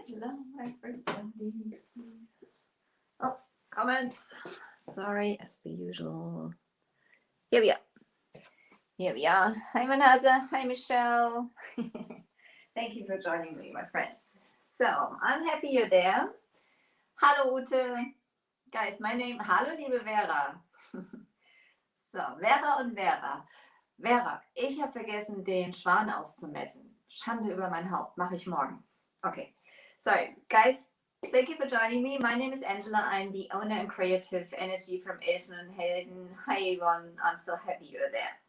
Hello, everybody. Oh, comments. Sorry, as per usual. Here we are. Here we are. Hi, Manaza. Hi, Michelle. Thank you for joining me, my friends. So, I'm happy you're there. Hallo, Ute. Guys, my name, hallo, liebe Vera. So, Vera und Vera. Vera, ich habe vergessen, den Schwan auszumessen. Schande über mein Haupt. Mache ich morgen. Okay. Sorry, guys. Thank you for joining me. My name is Angela. I'm the owner and creative energy from Elfen and Helden. Hi, Yvonne. I'm so happy you're there.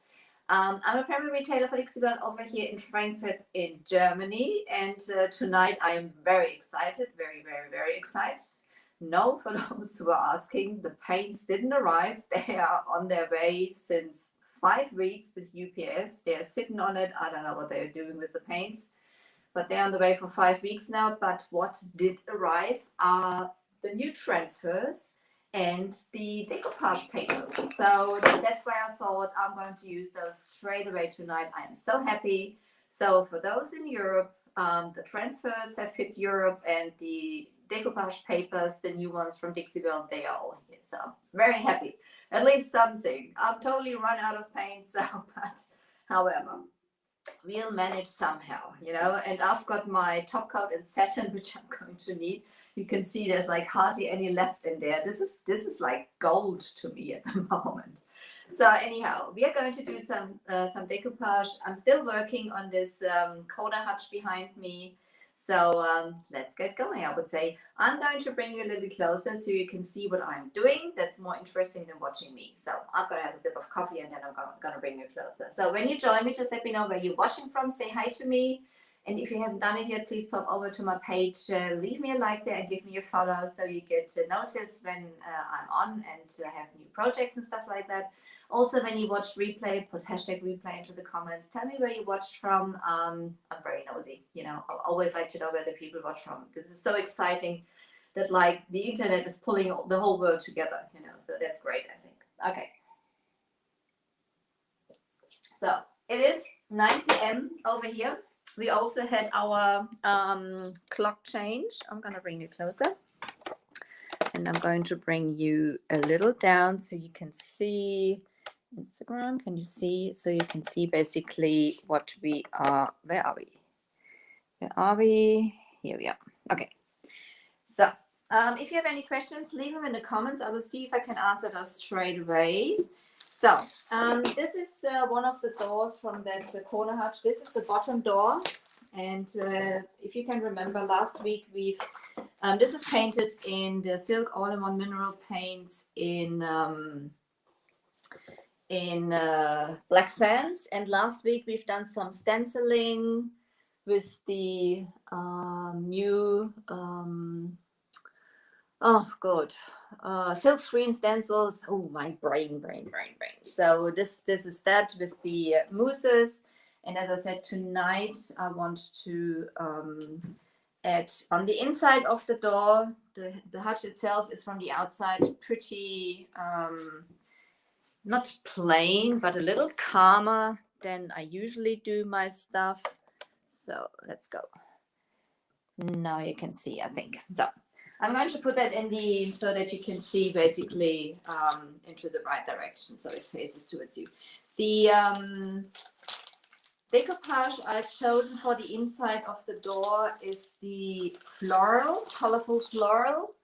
I'm a primary retailer for Dixie Belle over here in Frankfurt in Germany. And tonight I am very excited, very, very, very excited. No, for those who are asking, the paints didn't arrive. They are on their way since 5 weeks with UPS. They're sitting on it. I don't know what they're doing with the paints, but they're on the way for 5 weeks now. But what did arrive are the new transfers and the decoupage papers. So that's why I thought I'm going to use those straight away tonight. I am so happy. So for those in Europe, the transfers have hit Europe, and the decoupage papers, the new ones from Dixie Belle, they are all here. So very happy. At least something. I'm totally run out of paint, so, but however, we'll manage somehow, you know. And I've got my top coat in satin, which I'm going to need. You can see there's like hardly any left in there. This is like gold to me at the moment. So anyhow, we are going to do some decoupage. I'm still working on this corner hutch behind me. So let's get going. I would say I'm going to bring you a little closer so you can see what I'm doing. That's more interesting than watching me. So I'm going to have a sip of coffee and then I'm going to bring you closer. So when you join me, just let me know where you're watching from. Say hi to me. And if you haven't done it yet, please pop over to my page. Leave me a like there and give me a follow so you get to notice when I'm on and have new projects and stuff like that. Also, when you watch replay, put hashtag replay into the comments. Tell me where you watch from. I'm very nosy, you know. I always like to know where the people watch from. This is so exciting that like the internet is pulling the whole world together, you know. So that's great, I think. Okay. So it is 9 p.m. over here. We also had our clock change. I'm going to bring you closer. And I'm going to bring you a little down so you can see Instagram. Can you see? So you can see basically what we are. Where are we? Where are we? Here we are. Okay. So if you have any questions, leave them in the comments. I will see if I can answer those straight away. So this is one of the doors from that corner hutch. This is the bottom door. And if you can remember, last week we've this is painted in the Silk All-in-One Mineral Paints in Black Sands. And last week we've done some stenciling with the new silk screen stencils. Oh, my brain. So this is that with the mousses. And as I said, tonight I want to add on the inside of the door. The hutch itself is from the outside pretty, not plain, but a little calmer than I usually do my stuff. So let's go. Now you can see, I think. So I'm going to put that in so that you can see basically into the right direction, so it faces towards you. The decoupage I've chosen for the inside of the door is the floral, colorful floral,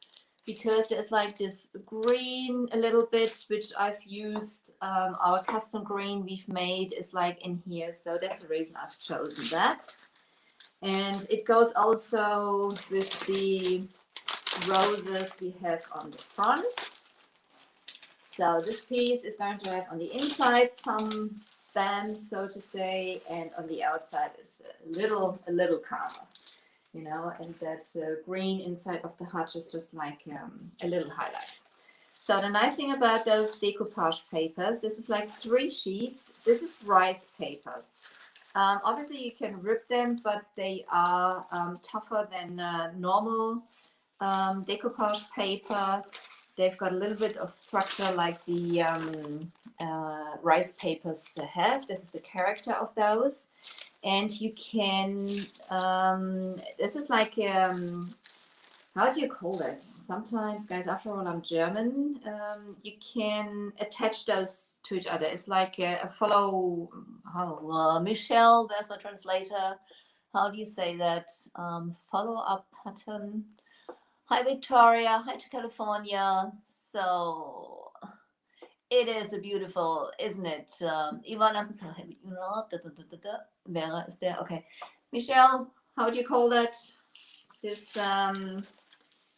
because there's like this green a little bit, which I've used. Our custom green we've made is like in here. So that's the reason I've chosen that. And it goes also with the roses we have on the front. So this piece is going to have on the inside some bams, so to say, and on the outside is a little color, you know, and that green inside of the Hutch is just like a little highlight. So the nice thing about those decoupage papers, this is like 3 sheets. This is rice papers. Obviously you can rip them, but they are tougher than normal decoupage paper. They've got a little bit of structure like the rice papers have. This is the character of those. And you can, this is like, how do you call that? Sometimes, guys, after all, I'm German. You can attach those to each other. It's like a follow, Michelle, there's my translator. How do you say that? Follow-up pattern. Hi, Victoria. Hi to California. So it is a beautiful, isn't it? Ivana, Vera is there. Okay. Michelle, how do you call that? This,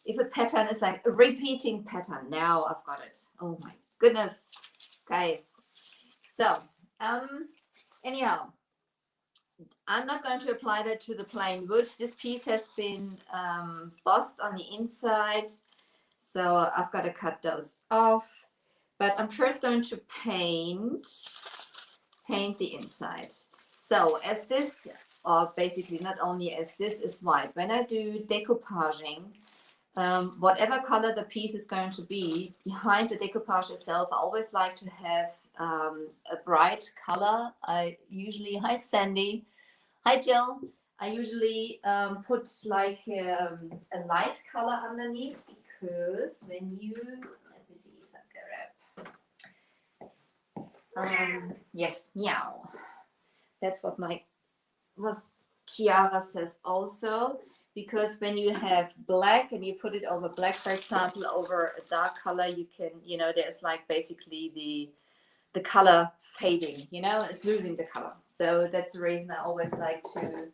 if a pattern is like a repeating pattern. Now I've got it. Oh my goodness, guys. So, anyhow, I'm not going to apply that to the plain wood. This piece has been bossed on the inside, so I've got to cut those off. But I'm first going to paint the inside. So as this, or basically not only as this is white, when I do decoupaging, whatever color the piece is going to be, behind the decoupage itself, I always like to have a bright color. I usually, hi Sandy, hi Jill. I usually put like a light color underneath, because when you, let me see if I can grab. Yes, meow. That's what Chiara says also, because when you have black and you put it over black, for example, over a dark color, you can, you know, there's like basically the color fading, you know, it's losing the color. So that's the reason I always like to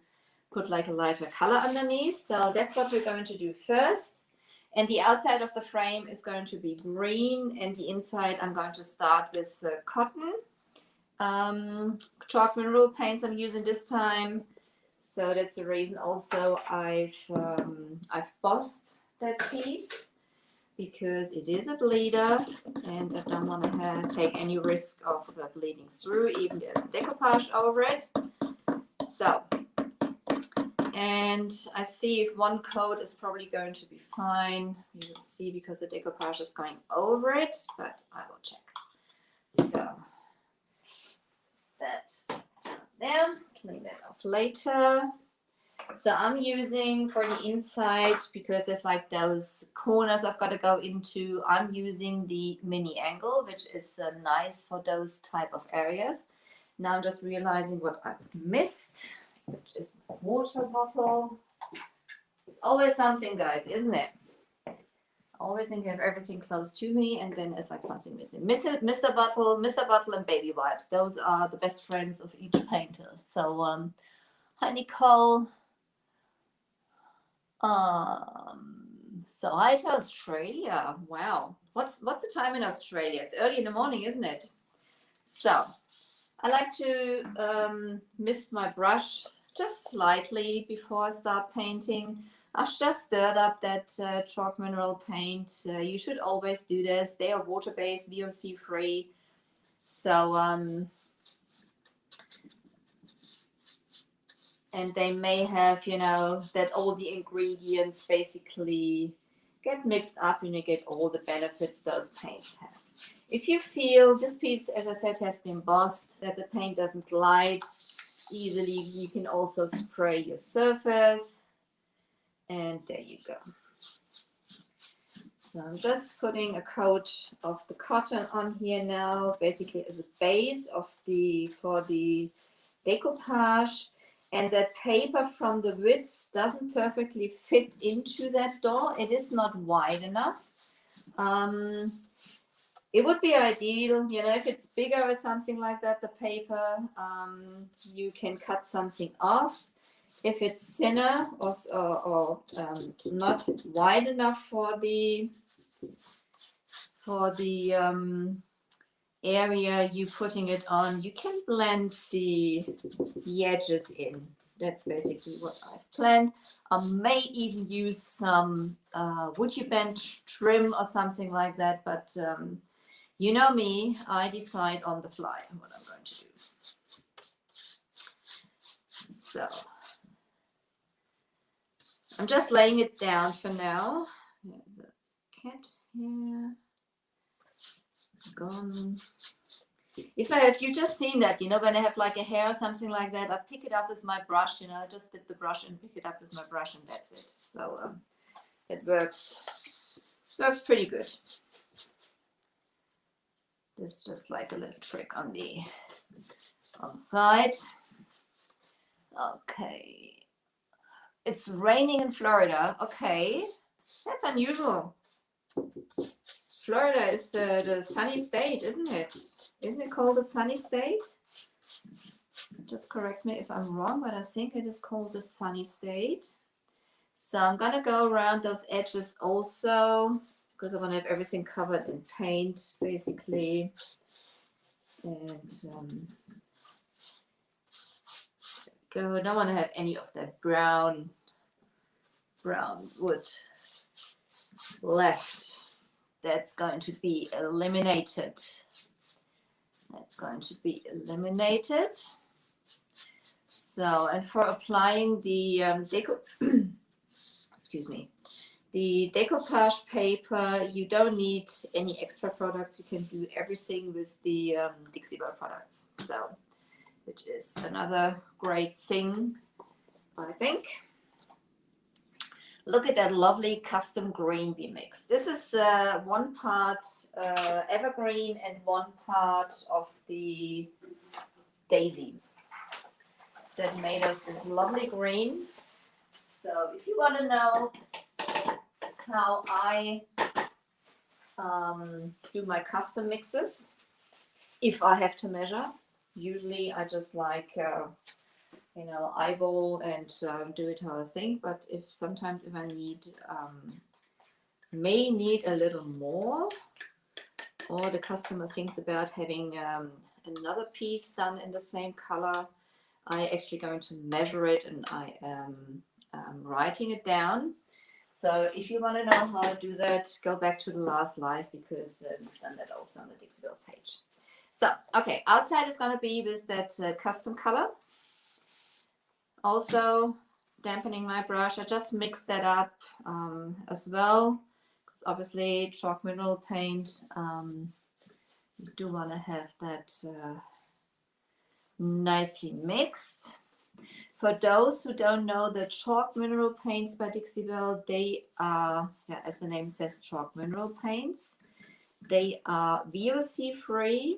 put like a lighter color underneath. So that's what we're going to do first. And the outside of the frame is going to be green, and the inside I'm going to start with cotton. Chalk mineral paints I'm using this time. So that's the reason also I've bossed that piece, because it is a bleeder and I don't want to take any risk of bleeding through, even there's decoupage over it. So, and I see if one coat is probably going to be fine. You will see, because the decoupage is going over it, but I will check. So that's down there, clean that off later. So I'm using for the inside, because there's like those corners I've got to go into, I'm using the mini angle, which is nice for those type of areas. Now I'm just realizing what I've missed, which is a water bottle. It's always something, guys, isn't it? I always think I have everything close to me, and then it's like something missing. Mr. Bottle and baby wipes. Those are the best friends of each painter. So, hi, Nicole. So hi to Australia. Wow. What's the time in Australia? It's early in the morning, isn't it? So I like to mist my brush just slightly before I start painting. I've just stirred up that chalk mineral paint. You should always do this. They are water-based, VOC free. So and they may have, you know, that all the ingredients basically get mixed up and you get all the benefits those paints have. If you feel this piece, as I said, has been bossed, that the paint doesn't glide easily, you can also spray your surface. And there you go. So I'm just putting a coat of the cotton on here now, basically as a base of for the decoupage. and that paper from the width doesn't perfectly fit into that door. It is not wide enough. It would be ideal, you know, if it's bigger or something like that, the paper, you can cut something off. If it's thinner or not wide enough for the area you putting it on, you can blend the edges in. That's basically what I've planned. I may even use some wood bench trim or something like that, but you know me, I decide on the fly what I'm going to do. So I'm just laying it down for now. There's a cat here. Gone. If you just seen that, you know, when I have like a hair or something like that, I pick it up with my brush, you know, I just did the brush and pick it up with my brush and that's it. So it works pretty good. This is just like a little trick on the side. Okay. It's raining in Florida. Okay. That's unusual. Florida is the sunny state, isn't it? Isn't it called the sunny state? Just correct me if I'm wrong, but I think it is called the sunny state. So I'm going to go around those edges also, because I want to have everything covered in paint, basically. And there we go. I don't want to have any of that brown wood left. That's going to be eliminated. That's going to be eliminated. So, and for applying the excuse me, the decoupage paper, you don't need any extra products. You can do everything with the Dixie Belle products. So, which is another great thing, I think. Look at that lovely custom green we mixed. This is 1 part evergreen and 1 part of the daisy that made us this lovely green. So if you want to know how I do my custom mixes, if I have to measure, usually I just like you know, eyeball and do it how I think. But sometimes if I may need a little more, or the customer thinks about having another piece done in the same color, I actually going to measure it and I am writing it down. So if you want to know how to do that, go back to the last live, because we've done that also on the Dixie Belle page. So, okay, outside is going to be with that custom color. Also dampening my brush. I just mixed that up as well, because obviously chalk mineral paint, you do want to have that nicely mixed. For those who don't know, the chalk mineral paints by Dixie Belle, they are, yeah, as the name says, chalk mineral paints. They are VOC free.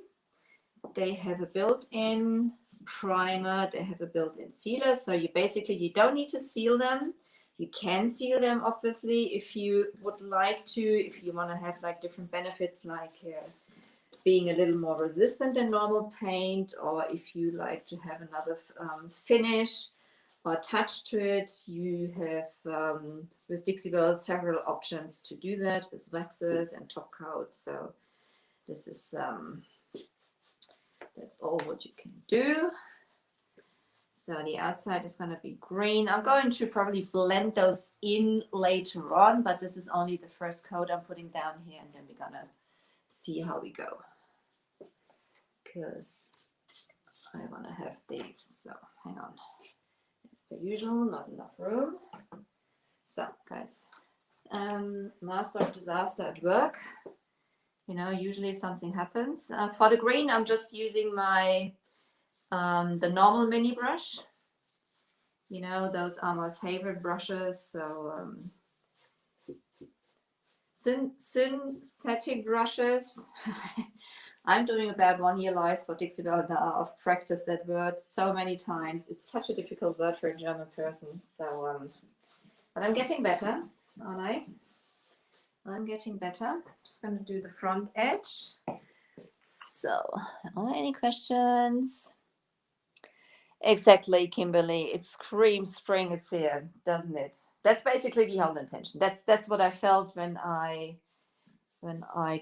They have a built-in primer, they have a built-in sealer, so you don't need to seal them. You can seal them obviously if you would like to, if you want to have like different benefits, like being a little more resistant than normal paint, or if you like to have another finish or touch to it. You have with Dixie Belle several options to do that with waxes and top coats. So this is that's all what you can do. So the outside is going to be green. I'm going to probably blend those in later on, but this is only the first coat I'm putting down here, and then we're going to see how we go. Because I want to have the, so hang on. As per usual, not enough room. So guys, master of disaster at work. You know, usually something happens. For the green, I'm just using my the normal mini brush. You know, those are my favorite brushes. So synthetic brushes. I'm doing about 1 year lives for Dixie Belle now. I've practiced that word so many times. It's such a difficult word for a German person. So, but I'm getting better, aren't I? I'm getting better. Just going to do the front edge. So, are there any questions? Exactly, Kimberly. It screams spring is here, doesn't it? That's basically the whole intention. That's what I felt when I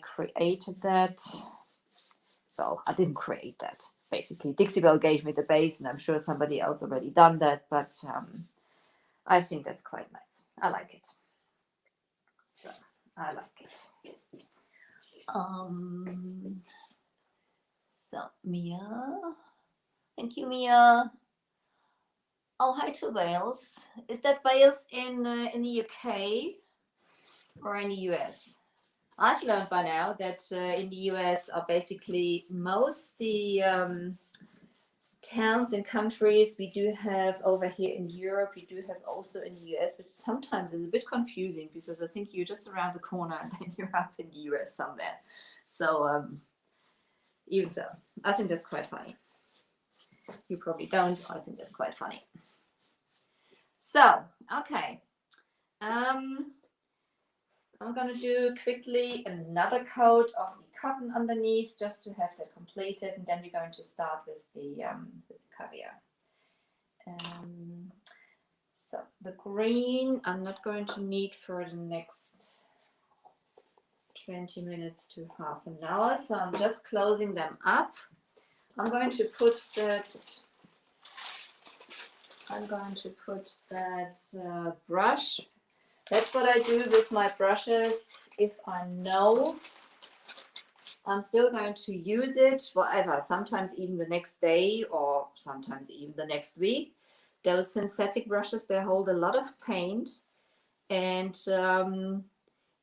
created that. Well, I didn't create that. Basically, Dixie Belle gave me the base, and I'm sure somebody else already done that. But I think that's quite nice. I like it. So I like it. So Mia, thank you, Mia. Oh, hi to Wales. Is that Wales in the UK or in the US? I've learned by now that in the US are basically most the towns and countries we do have over here in Europe, we do have also in the US, which sometimes is a bit confusing because I think you're just around the corner and then you're up in the US somewhere. So even so, I think that's quite funny. You probably don't. I think that's quite funny. So, okay. I'm going to do quickly another coat of the cotton underneath just to have that completed, and then we're going to start with the caviar. So the green I'm not going to need for the next 20 minutes to half an hour, so I'm just closing them up. I'm going to put that brush. That's what I do with my brushes. If I know I'm still going to use it, whatever, sometimes even the next day or sometimes even the next week. Those synthetic brushes, they hold a lot of paint. And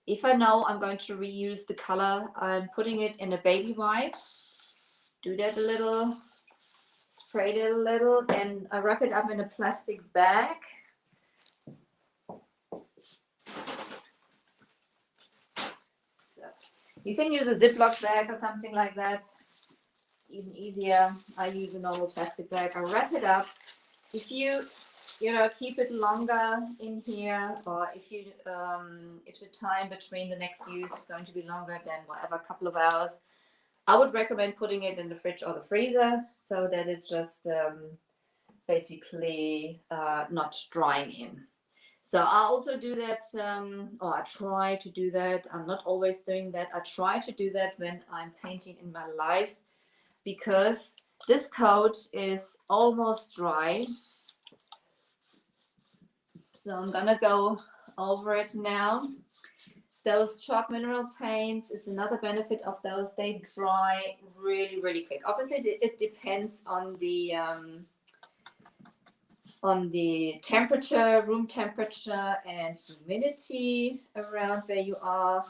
if I know I'm going to reuse the color, I'm putting it in a baby wipe. Do that a little, spray it a little, and I wrap it up in a plastic bag. You can use a Ziploc bag or something like that. It's even easier. I use a normal plastic bag. I wrap it up. If you keep it longer in here, or if the time between the next use is going to be longer than whatever, couple of hours, I would recommend putting it in the fridge or the freezer so that it's just basically not drying in. So I also do that, or I try to do that. I'm not always doing that. I try to do that when I'm painting in my lives, because this coat is almost dry. So I'm gonna go over it now. Those chalk mineral paints is another benefit of those. They dry really, really quick. Obviously, it depends on the temperature, room temperature, and humidity around where you are.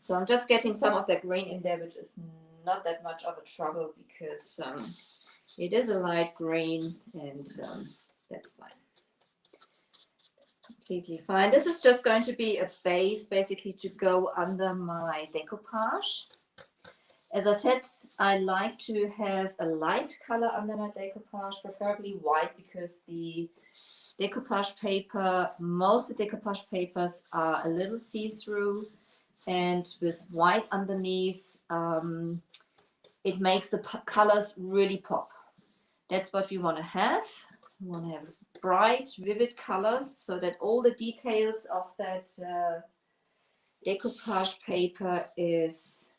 So I'm just getting some of that green in there, which is not that much of a trouble because it is a light green, and that's fine. That's completely fine. This is just going to be a base basically to go under my decoupage. As I said, I like to have a light color under my decoupage, preferably white, because the decoupage paper, most of the decoupage papers are a little see-through, and with white underneath, it makes the colors really pop. That's what we want to have. We want to have bright, vivid colors so that all the details of that decoupage paper is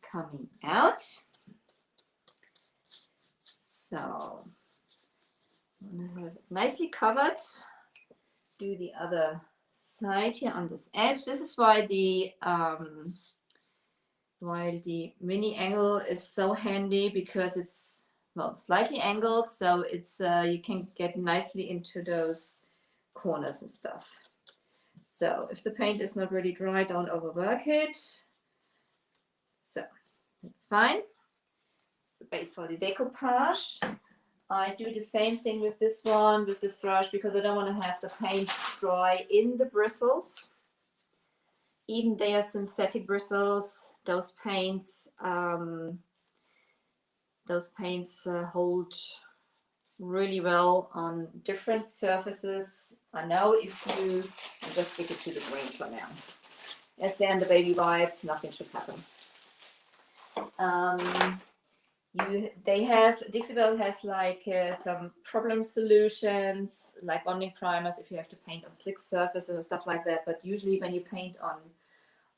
coming out. So I'm going to have it nicely covered. Do the other side here on this edge. This is why the mini angle is so handy, because it's slightly angled, so it's you can get nicely into those corners and stuff. So if the paint is not really dry, don't overwork it. So that's fine. It's the base for the decoupage. I do the same thing with this one, with this brush, because I don't want to have the paint dry in the bristles. Even they are synthetic bristles, those paints, those paints hold really well on different surfaces. I know if you just stick it to the green for now. As they're in the baby wipes, nothing should happen. Dixie Belle has like some problem solutions, like bonding primers if you have to paint on slick surfaces and stuff like that. But usually when you paint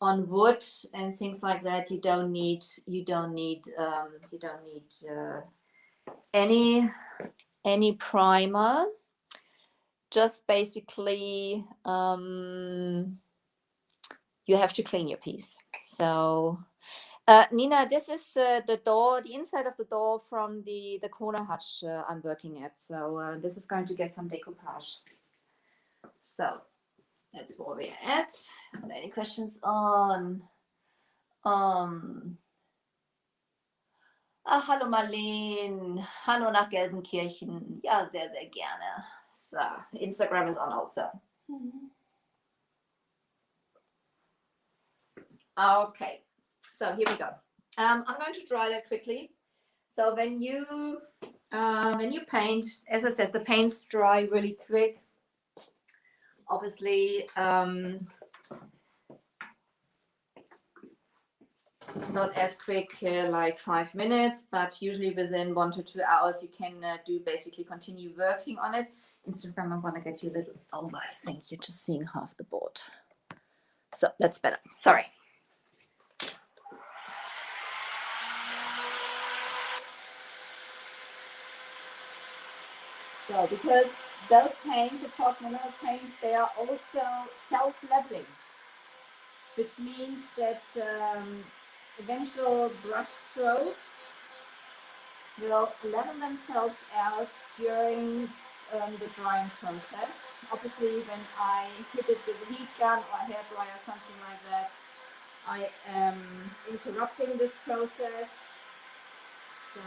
on wood and things like that, you don't need any primer. Just basically you have to clean your piece. So Nina, this is the door, the inside of the door from the corner hutch I'm working at. So this is going to get some decoupage. So that's where we're at. And any questions on hallo Marlene, hallo nach Gelsenkirchen. Ja, sehr, sehr gerne. So Instagram is on also. Okay, so here we go. I'm going to dry that quickly. So when you paint, as I said, the paints dry really quick. Obviously, not as quick like 5 minutes, but usually within 1 to 2 hours you can do basically continue working on it. Instagram, I'm gonna get you a little over. I think you're just seeing half the board. So that's better. Sorry. So because those paints, the chalk mineral paints, they are also self-leveling, which means that eventual brush strokes will level themselves out during the drying process. Obviously, when I hit it with a heat gun or a hairdryer or something like that, I am interrupting this process. So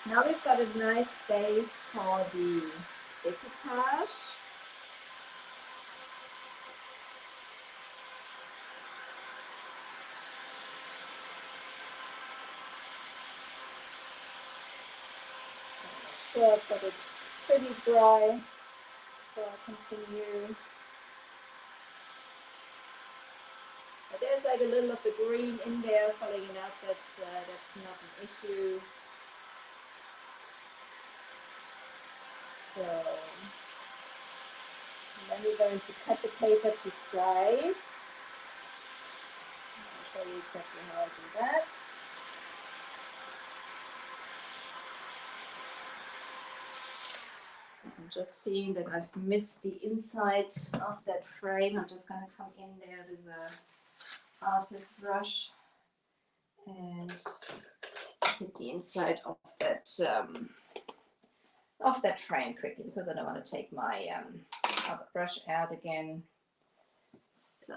now we've got a nice base for the decoupage. Make sure I've got it pretty dry before I continue. But there's like a little of the green in there, following up. That's not an issue. So then we're going to cut the paper to size. I'll show you exactly how I do that. So I'm just seeing that I've missed the inside of that frame. I'm just going to come in there with a artist brush and hit the inside of that frame quickly, because I don't want to take my other brush out again. So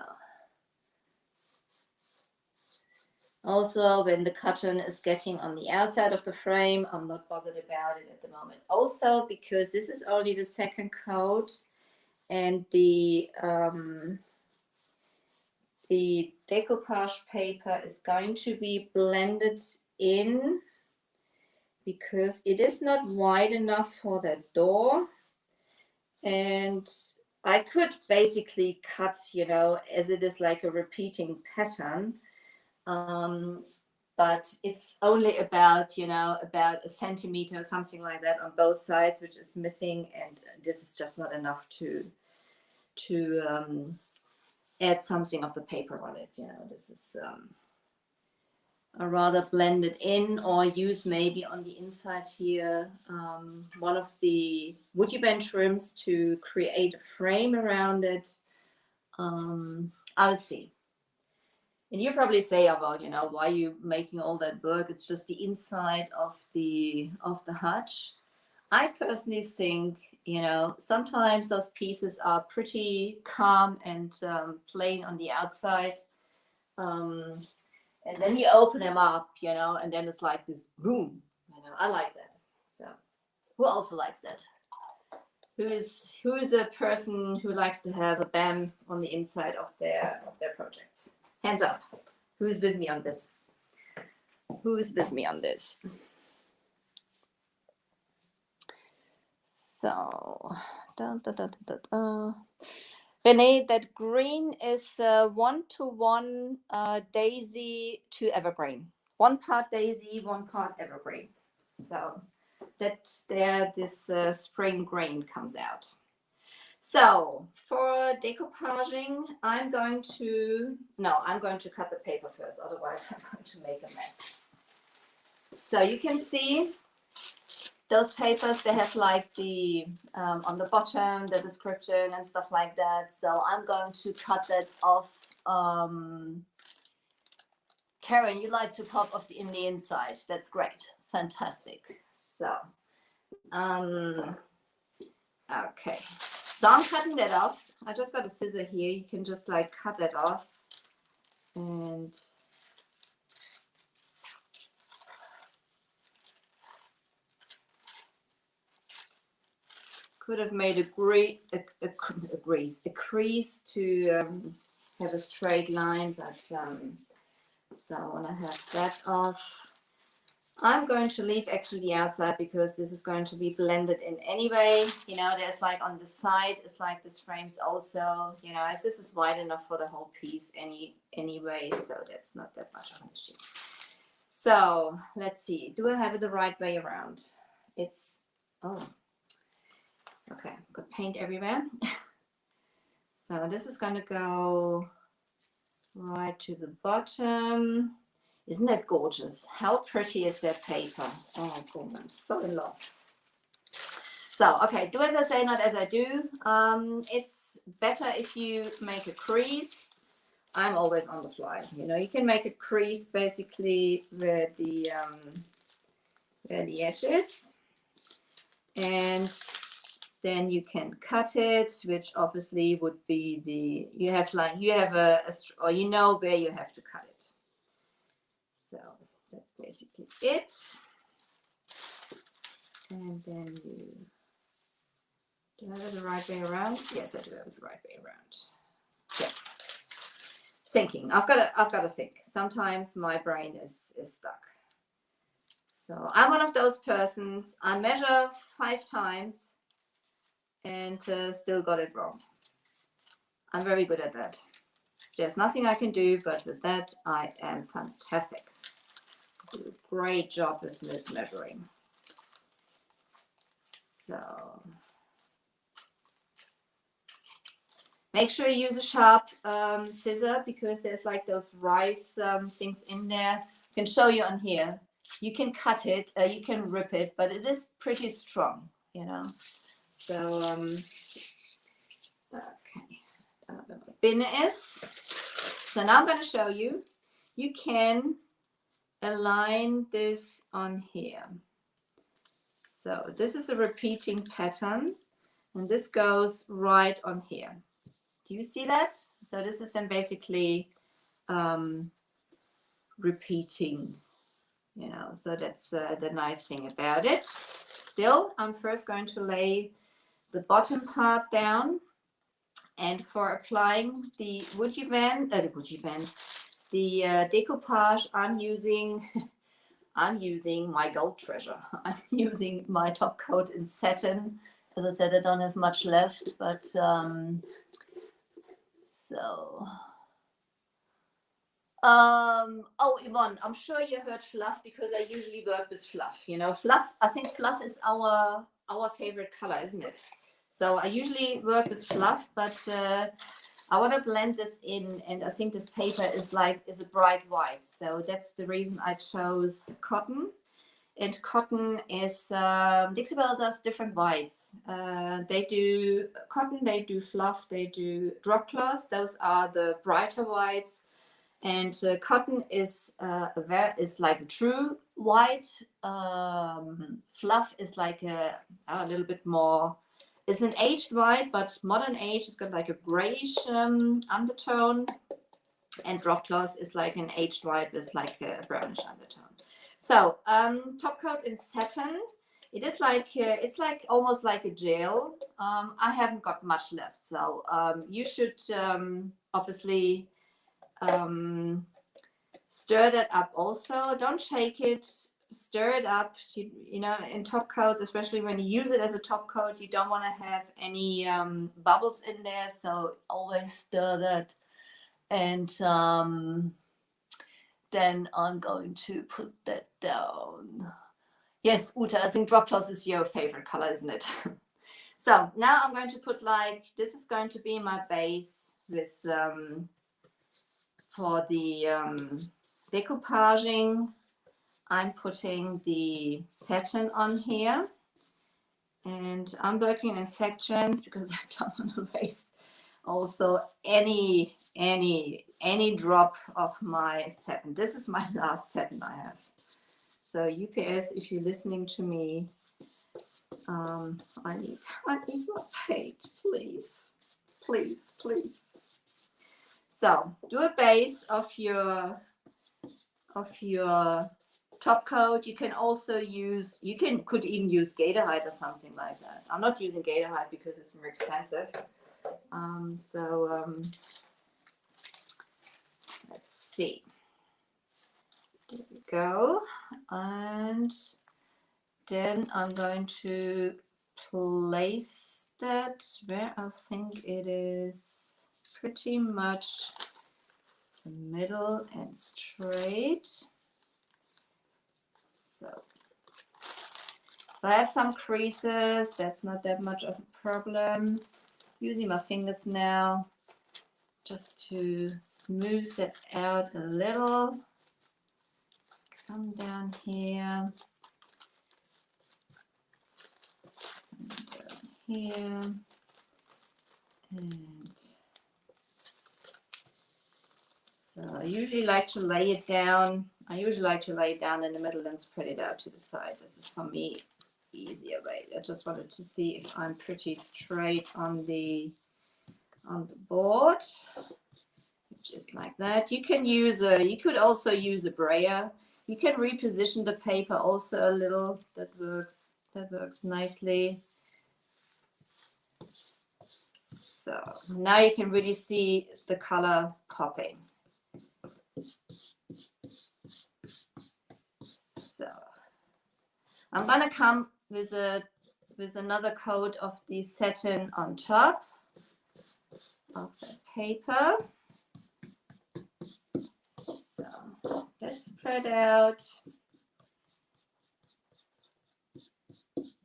also when the cotton is getting on the outside of the frame, I'm not bothered about it at the moment. Also because this is only the second coat, and the decoupage paper is going to be blended in because it is not wide enough for that door. And I could basically cut, as it is like a repeating pattern. But it's only about, about a centimeter or something like that on both sides, which is missing. And this is just not enough to add something of the paper on it. This is a rather blend it in, or use maybe on the inside here one of the woody bench rims to create a frame around it. I'll see. And you probably say, oh, well, why are you making all that work? It's just the inside of the hutch. I personally think, sometimes those pieces are pretty calm and plain on the outside. And then you open them up, and then it's like this boom. I like that. So who also likes that? Who's a person who likes to have a BAM on the inside of their projects? Hands up. Who's with me on this? Who's with me on this? So, Renee, that green is 1-to-1 daisy to evergreen. 1 part daisy, 1 part evergreen. So that there this spring green comes out. So for decoupaging, I'm going to cut the paper first, otherwise I'm going to make a mess. So you can see those papers, they have like the, on the bottom, the description and stuff like that. So I'm going to cut that off. Karen, you like to pop off in the inside. That's great. Fantastic. So, okay. So I'm cutting that off. I just got a scissor here. You can just like cut that off. And could have made a crease to have a straight line, but so I want to have that off. I'm going to leave actually the outside because this is going to be blended in anyway. You know, there's like on the side, it's like this frame's also, you know, as this is wide enough for the whole piece anyway, so that's not that much of an issue. So let's see, do I have it the right way around? It's, oh, okay, got paint everywhere. So this is going to go right to the bottom. Isn't that gorgeous? How pretty is that paper? Oh, God, I'm so in love. So, okay, do as I say, not as I do. It's better if you make a crease. I'm always on the fly. You know, you can make a crease basically where the edge is. And then you can cut it, which obviously would be the, you know where you have to cut it. So that's basically it. And then do I have it the right way around? Yes, I do have it the right way around. Yeah. Thinking, I've got to think. Sometimes my brain is stuck. So I'm one of those persons, I measure 5 times and still got it wrong. I'm very good at that. There's nothing I can do, but with that, I am fantastic. I do a great job with mismeasuring. So make sure you use a sharp scissor because there's like those rice things in there. I can show you on here. You can cut it, you can rip it, but it is pretty strong, you know. So, okay, I don't know what a bin is. So now I'm going to show you. You can align this on here. So this is a repeating pattern, and this goes right on here. Do you see that? So this is then basically repeating. You know, so that's the nice thing about it. Still, I'm first going to lay the bottom part down, and for applying the decoupage, I'm using my gold treasure. I'm using my top coat in satin. As I said, I don't have much left, but so. Oh, Yvonne, I'm sure you heard fluff because I usually work with fluff. You know, fluff, I think fluff is our favorite color, isn't it? So I usually work with fluff, but I want to blend this in, and I think this paper is a bright white. So that's the reason I chose cotton. And cotton is, Dixie Belle does different whites. They do cotton, they do fluff, they do drop cloth. Those are the brighter whites. And cotton is like a true white. Fluff is like a little bit more. It's an aged white, but modern age has got like a grayish undertone. And drop cloth is like an aged white with like a brownish undertone. So top coat in satin. It is like it's like almost like a gel. I haven't got much left, so you should obviously stir that up also. Don't shake it. Stir it up. You know, in top coats, especially when you use it as a top coat, you don't want to have any bubbles in there. So always stir that. And then I'm going to put that down. Yes, Uta, I think drop cloth is your favorite color, isn't it? So now I'm going to put like, this is going to be my base with for the decoupaging. I'm putting the satin on here, and I'm working in sections because I don't want to waste also any drop of my satin. This is my last satin I have. So UPS, if you're listening to me, I need my paint, please. So do a base of your top coat. You can also use, could even use gator hide or something like that. I'm not using gator hide because it's more expensive. Let's see. There we go. And then I'm going to place that where I think it is pretty much the middle and straight. So if I have some creases, that's not that much of a problem. Using my fingers now just to smooth it out a little. Come down here. Come down here. And so I usually like to lay it down. I usually like to lay it down in the middle and spread it out to the side. This is for me easier way. I just wanted to see if I'm pretty straight on the board. Just like that. You can use you could also use a brayer. You can reposition the paper also a little. That works nicely. So now you can really see the color popping. So I'm gonna come with another coat of the satin on top of the paper. So that's spread out.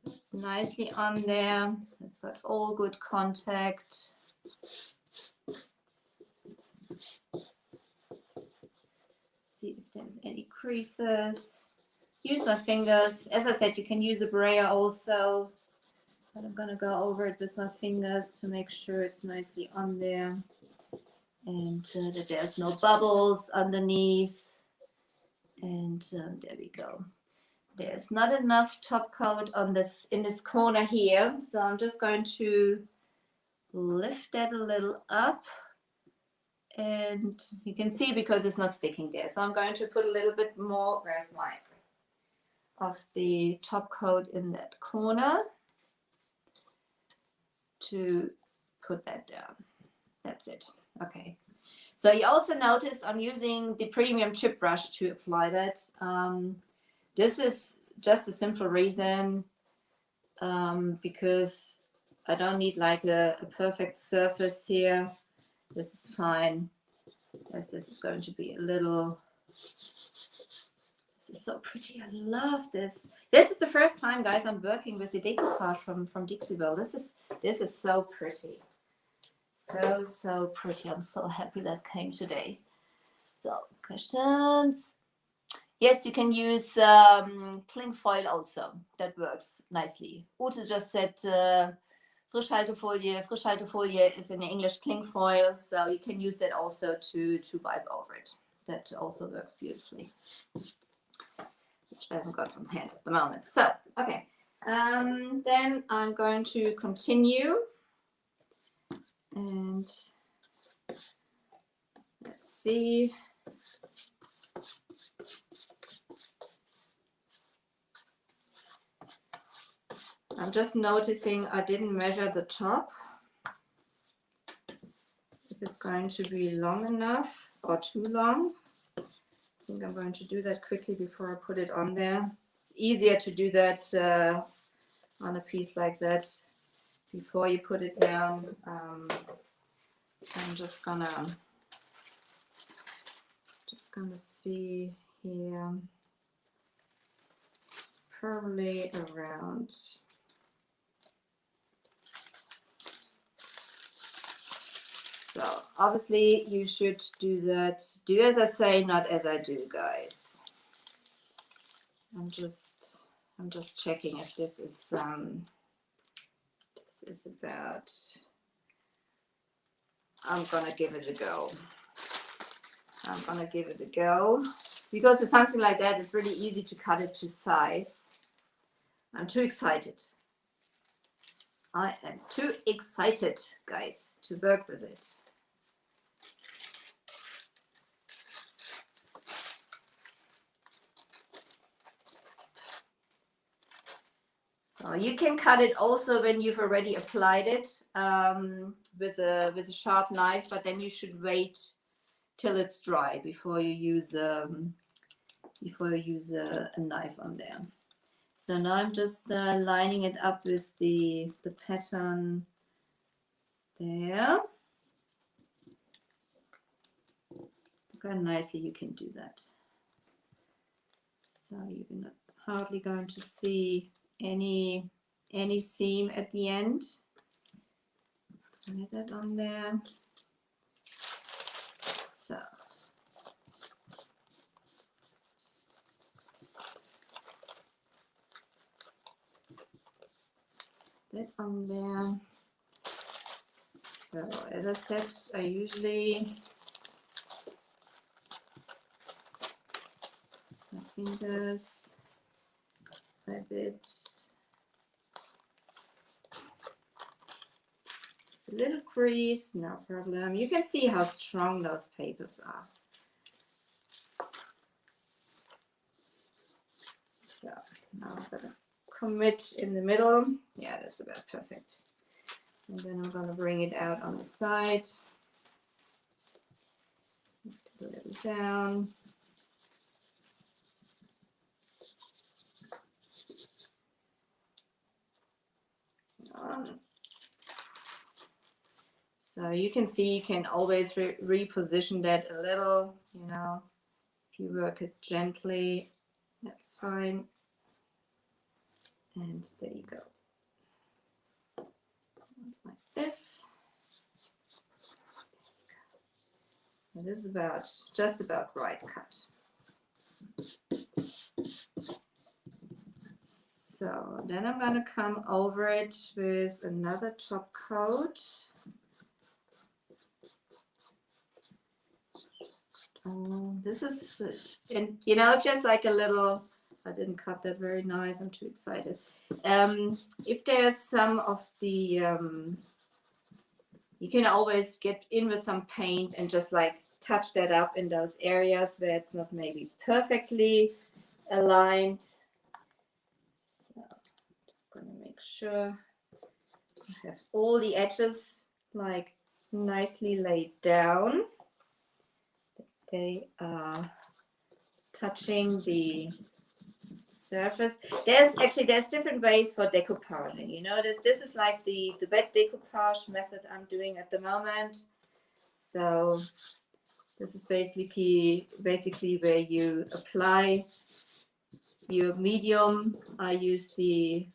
It's nicely on there. It's got all good contact. See if there's any creases. Use my fingers. As I said, you can use a brayer also, but I'm gonna go over it with my fingers to make sure it's nicely on there and that there's no bubbles underneath. And there we go. There's not enough top coat on this in this corner here, so I'm just going to lift that a little up, and you can see because it's not sticking there. So I'm going to put a little bit more, where's my, of the top coat in that corner to put that down. That's it. Okay. So you also notice I'm using the premium chip brush to apply that. This is just a simple reason because I don't need like a perfect surface here. This is fine. As this is going to be a little. This is so pretty. I love this. This is the first time, guys, I'm working with the decoupage from Dixie Belle. This is so pretty. So pretty. I'm so happy that came today. So questions. Yes, you can use cling foil also. That works nicely. Ute just said Frischhaltefolie. Frischhaltefolie is in English cling foil, so you can use that also to wipe over it. That also works beautifully. Which I haven't got from hand at the moment. So, okay. Then I'm going to continue. And let's see. I'm just noticing I didn't measure the top. If it's going to be long enough or too long. I think I'm going to do that quickly before I put it on there. It's easier to do that on a piece like that before you put it down. So I'm just gonna see here. It's probably around. So obviously you should do that. Do as I say, not as I do, guys. I'm just checking if this is about. I'm gonna give it a go. I'm gonna give it a go because with something like that, it's really easy to cut it to size. I'm too excited. I am too excited, guys, to work with it. So you can cut it also when you've already applied it with a sharp knife, but then you should wait till it's dry before you use a knife on there. So now I'm just lining it up with the pattern there. Look how nicely you can do that. So you're not hardly going to see any seam at the end. Get that on there. So that on there. So as I said, I usually my fingers a bit. It's a little crease, no problem. You can see how strong those papers are. So now I'm gonna commit in the middle. Yeah, that's about perfect. And then I'm gonna bring it out on the side. A little down. So you can see you can always reposition that a little, you know, if you work it gently, that's fine. And there you go. Like this. And this is just about right cut. So then I'm going to come over it with another top coat. This is, and you know, it's just like a little, I didn't cut that very nice, I'm too excited. If there's some of the, you can always get in with some paint and just like touch that up in those areas where it's not maybe perfectly aligned. So just gonna make sure I have all the edges like nicely laid down. They are touching the surface. There's different ways for decoupaging. You know, this is like the wet decoupage method I'm doing at the moment. So this is basically where you apply your medium. I use the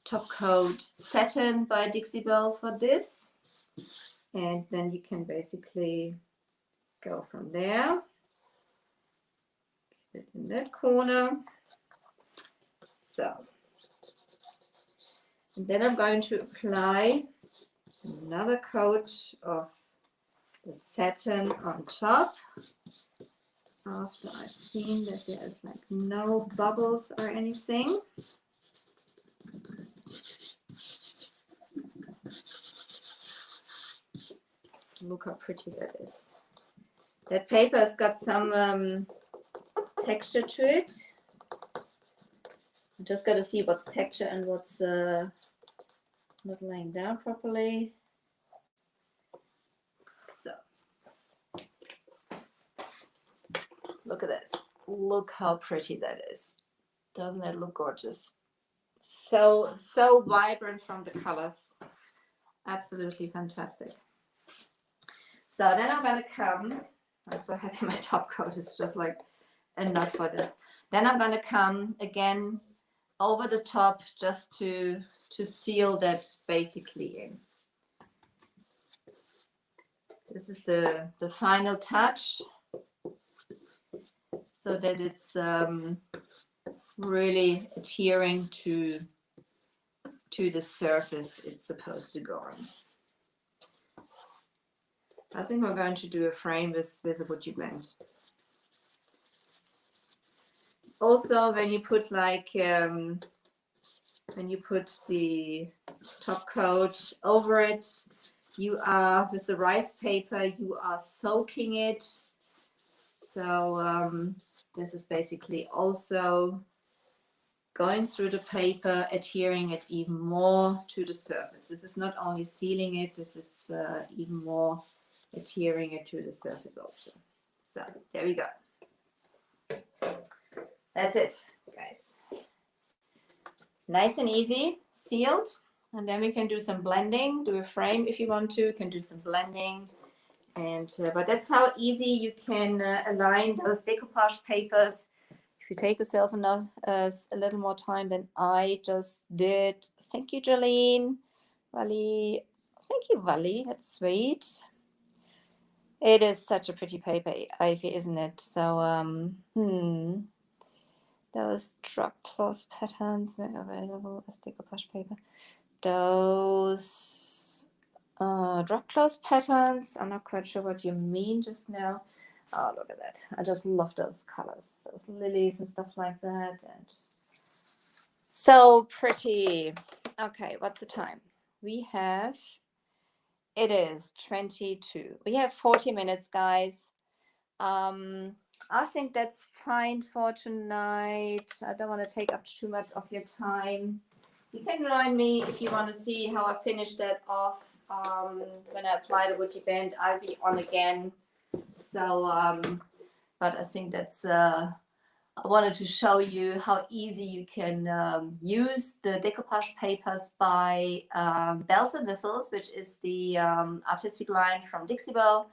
top coat Satin by Dixie Belle for this, and then you can basically go from there. Get it in that corner. So, and then I'm going to apply another coat of the satin on top. After I've seen that there is like no bubbles or anything. Look how pretty that is. That paper has got some texture to it. Just got to see what's texture and what's not laying down properly. So, look at this. Look how pretty that is. Doesn't it look gorgeous? So vibrant from the colors. Absolutely fantastic. So then I'm going to come. I'm so happy my top coat is just like enough for this. Then I'm going to come again over the top just to seal that basically in. This is the final touch so that it's really adhering to the surface it's supposed to go on. I think we're going to do a frame with a woody blend. Also, when you put like when you put the top coat over it, you are with the rice paper, you are soaking it. So this is basically also going through the paper, adhering it even more to the surface. This is not only sealing it, this is even more adhering it to the surface also. So there we go. That's it, guys. Nice and easy, sealed. And then we can do some blending, do a frame if you want to, you can do some blending. And but that's how easy you can align those decoupage papers. If you take yourself enough, a little more time than I just did. Thank you, Jolene. Vali. Thank you, Vali. That's sweet. It is such a pretty paper, Ivy, isn't it? So, those drop cloth patterns were available as decoupage paper. Those drop cloth patterns, I'm not quite sure what you mean just now. Oh, look at that. I just love those colors. Those lilies and stuff like that. And so pretty. Okay, what's the time? We have, it is 22. We have 40 minutes, guys. I think that's fine for tonight. I don't want to take up too much of your time. You can join me if you want to see how I finish that off. When I apply the woody band, I'll be on again. So, but I think that's, I wanted to show you how easy you can use the decoupage papers by Bells and Whistles, which is the artistic line from Dixie Belle.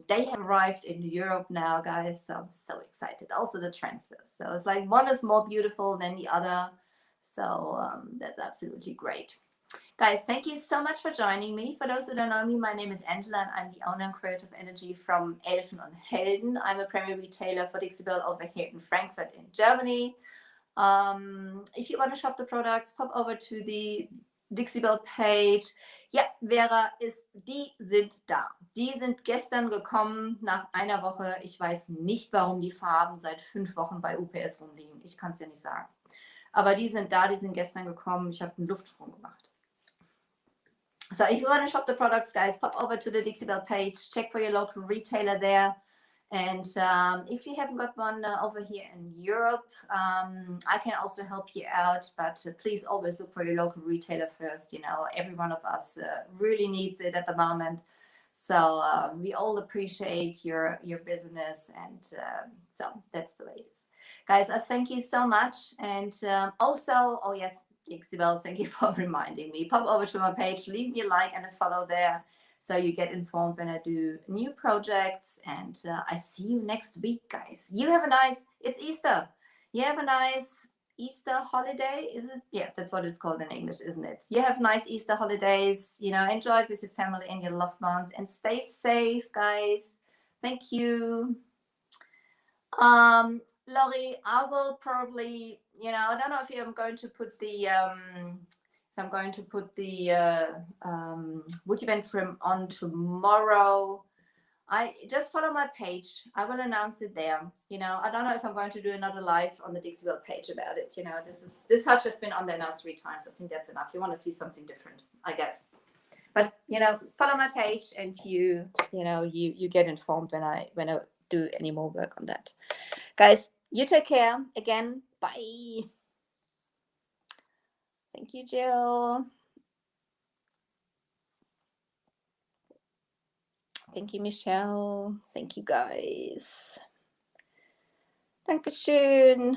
They have arrived in Europe now, guys, so I'm so excited. Also the transfers. So it's like one is more beautiful than the other. So that's absolutely great. Guys, thank you so much for joining me. For those who don't know me, my name is Angela and I'm the owner and creative energy from Elfen and Helden. I'm a premier retailer for Dixie Belle over here in Frankfurt in Germany. If you want to shop the products, pop over to the Dixie Belle page. Ja, Vera, die sind da. Die sind gestern gekommen nach einer Woche. Ich weiß nicht, warum die Farben seit 5 Wochen bei UPS rumliegen. Ich kann es ja nicht sagen. Aber die sind da, die sind gestern gekommen. Ich habe einen Luftsprung gemacht. So if you want to shop the products, guys, pop over to the Dixie Belle page. Check for your local retailer there. And if you haven't got one over here in Europe, I can also help you out. But please always look for your local retailer first. You know, every one of us really needs it at the moment. So we all appreciate your business. And so that's the way it is. Guys, I thank you so much. And also, oh yes, Dixie Belle, thank you for reminding me. Pop over to my page, leave me a like and a follow there. So you get informed when I do new projects. And I see you next week, guys. You have a nice, it's Easter. You have a nice Easter holiday, is it? Yeah, that's what it's called in English, isn't it? You have nice Easter holidays. You know, enjoy it with your family and your loved ones. And stay safe, guys. Thank you. Laurie, I will probably, you know, I don't know if I'm going to put the woody band trim on tomorrow. I just follow my page. I will announce it there. You know, I don't know if I'm going to do another live on the Dixie Belle page about it. You know, this Hutch has been on there now 3 times. I think that's enough. You want to see something different, I guess. But you know, follow my page and you get informed when I do any more work on that. Guys, you take care. Again, bye. Thank you, Jill. Thank you, Michelle. Thank you, guys. Dankeschön.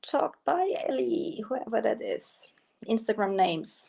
Talked by Ellie, whoever that is. Instagram names.